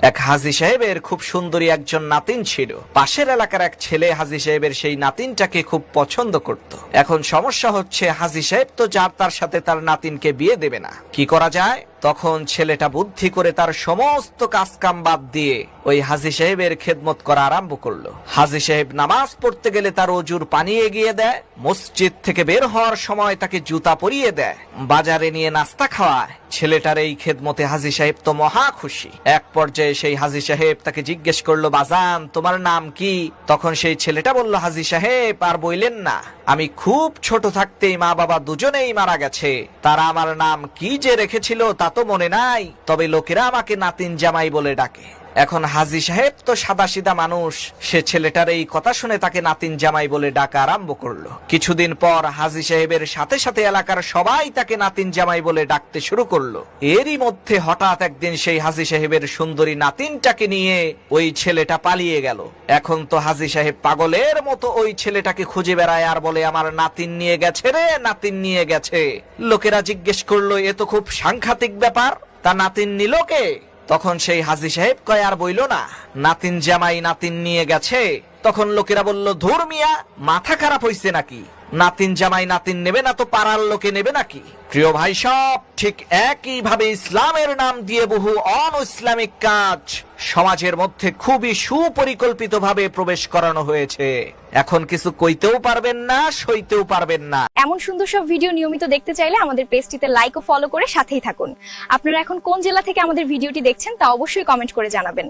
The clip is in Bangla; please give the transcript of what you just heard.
এক হাজী সাহেবের খুব সুন্দরী একজন নাতিন ছিল। পাশের এলাকার এক ছেলে হাজী সাহেবের সেই নাতিনটাকে খুব পছন্দ করত। এখন সমস্যা হচ্ছে, হাজী সাহেব তো যার তার সাথে তার নাতিনকে বিয়ে দেবে না। কি করা যায়? তখন ছেলেটা বুদ্ধি করে তার সমস্ত কাজকাম বাদ দিয়ে ওই হাজী সাহেবের খেদমত করা আরম্ভ করলো। হাজী সাহেব নামাজ পড়তে গেলে তার অজুর পানি এগিয়ে দেয়, মসজিদ থেকে বের হওয়ার সময় তাকে জুতা পরিয়ে দেয়, বাজারে নিয়ে নাস্তা খাওয়ায়। ছেলেটার এই খেদমতে হাজী সাহেব তো মহা খুশি। এক পর্যায়ে সেই হাজী সাহেব তাকে জিজ্ঞেস করলো, বাজান তোমার নাম কি? তখন সেই ছেলেটা বলল, হাজী সাহেব আর বইলেন না, আমি খুব ছোট থাকতেই মা বাবা দুজনেই মারা গেছে। তারা আমার নাম কি যে রেখেছিল তা তো মনে নাই, তবে লোকেরা আমাকে নাতিন জামাই বলে ডাকে। এখন হাজী সাহেব তো সাদাসিধা মানুষ, সে ছেলেটার এই কথা শুনে তাকে নাতিন জামাই বলে ডাকা আরম্ভ করলো। কিছুদিন পর হাজী সাহেবের সাথে সাথে এলাকার সবাই তাকে নাতিন জামাই বলে ডাকতে শুরু করলো। এরই মধ্যে হঠাৎ একদিন সেই হাজী সাহেবের সুন্দরী নাতিনটাকে নিয়ে ওই ছেলেটা পালিয়ে গেল। এখন তো হাজী সাহেব পাগলের মতো ওই ছেলেটাকে খুঁজে বেড়ায় আর বলে, আমার নাতিন নিয়ে গেছে রে, নাতিন নিয়ে গেছে। লোকেরা জিজ্ঞেস করলো, এ তো খুব সাংঘাতিক ব্যাপার, তা নাতিন নিল কে? তখন সেই হাজী সাহেব কয়, আর বইল না, নাতিন জামাই নাতিন নিয়ে গেছে। তখন লোকেরা বলল, ধুর মিয়া, মাথা খারাপ হইছে নাকি? নাতিন জামাই নাতিন নেবে না তো পাড়ার লোকে নেবে নাকি? প্রিয় ভাই সব, ঠিক একই ভাবে ইসলামের নাম দিয়ে বহু অন ইসলামিক কাজ সমাজের মধ্যে খুবই সুপরিকল্পিত ভাবে প্রবেশ করানো হয়েছে। এখন কিছু কইতেও পারবেন না, সইতেও পারবেন না। এমন সুন্দর সব ভিডিও নিয়মিত দেখতে চাইলে আমাদের পেজটিতে লাইক ও ফলো করে সাথেই থাকুন। আপনারা এখন কোন জেলা থেকে আমাদের ভিডিওটি দেখছেন তা অবশ্যই কমেন্ট করে জানাবেন।